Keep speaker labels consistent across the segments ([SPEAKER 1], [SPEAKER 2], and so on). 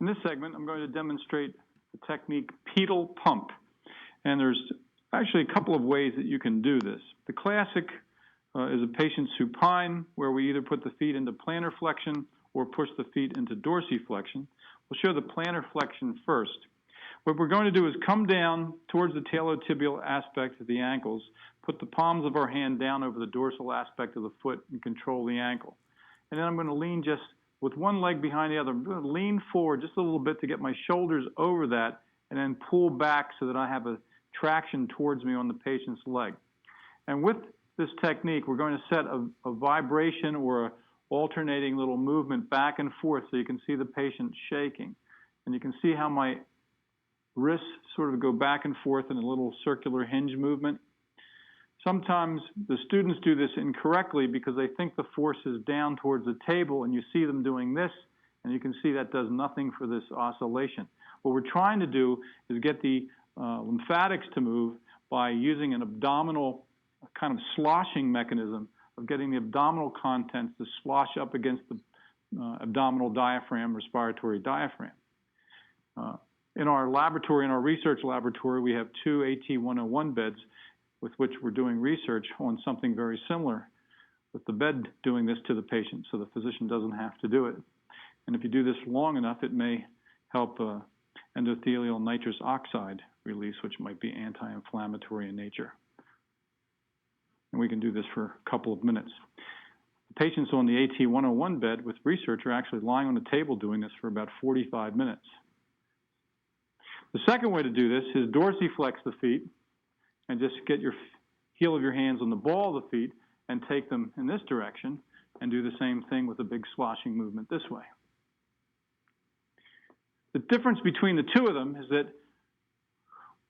[SPEAKER 1] In this segment, I'm going to demonstrate the technique pedal pump. And there's actually a couple of ways that you can do this. The classic is a patient supine, where we either put the feet into plantar flexion or push the feet into dorsiflexion. We'll show the plantar flexion first. What we're going to do is come down towards the talotibial aspect of the ankles, put the palms of our hand down over the dorsal aspect of the foot and control the ankle. And then I'm going to lean just with one leg behind the other. I'm going to lean forward just a little bit to get my shoulders over that and then pull back so that I have a traction towards me on the patient's leg. And with this technique, we're going to set a vibration or a alternating little movement back and forth so you can see the patient shaking. And you can see how my wrists sort of go back and forth in a little circular hinge movement. Sometimes the students do this incorrectly because they think the force is down towards the table, and you see them doing this, and you can see that does nothing for this oscillation. What we're trying to do is get the lymphatics to move by using an abdominal kind of sloshing mechanism of getting the abdominal contents to slosh up against the abdominal diaphragm, respiratory diaphragm. In our laboratory, in our research laboratory, we have 2 AT101 beds with which we're doing research on something very similar, with the bed doing this to the patient so the physician doesn't have to do it. And if you do this long enough, it may help endothelial nitrous oxide release, which might be anti-inflammatory in nature. And we can do this for a couple of minutes. The patients on the AT101 bed with research are actually lying on the table doing this for about 45 minutes. The second way to do this is dorsiflex the feet and just get your heel of your hands on the ball of the feet and take them in this direction and do the same thing with a big sloshing movement this way. The difference between the two of them is that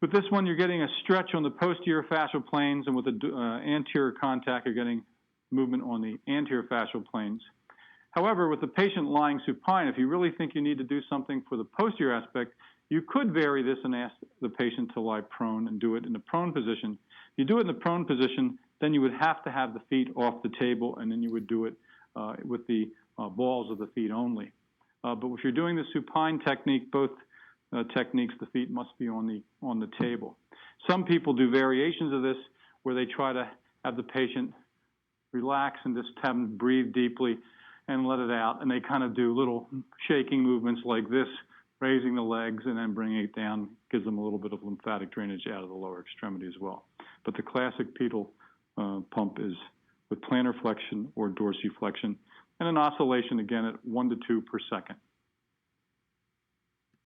[SPEAKER 1] with this one, you're getting a stretch on the posterior fascial planes, and with the anterior contact, you're getting movement on the anterior fascial planes. However, with the patient lying supine, if you really think you need to do something for the posterior aspect, you could vary this and ask the patient to lie prone and do it in the prone position. If you do it in the prone position, then you would have to have the feet off the table, and then you would do it with the balls of the feet only. But if you're doing the supine technique, both techniques, the feet must be on the table. Some people do variations of this where they try to have the patient relax and just have them breathe deeply and let it out, and they kind of do little shaking movements like this, raising the legs and then bringing it down, gives them a little bit of lymphatic drainage out of the lower extremity as well. But the classic pedal pump is with plantar flexion or dorsiflexion, and an oscillation again at 1 to 2 per second.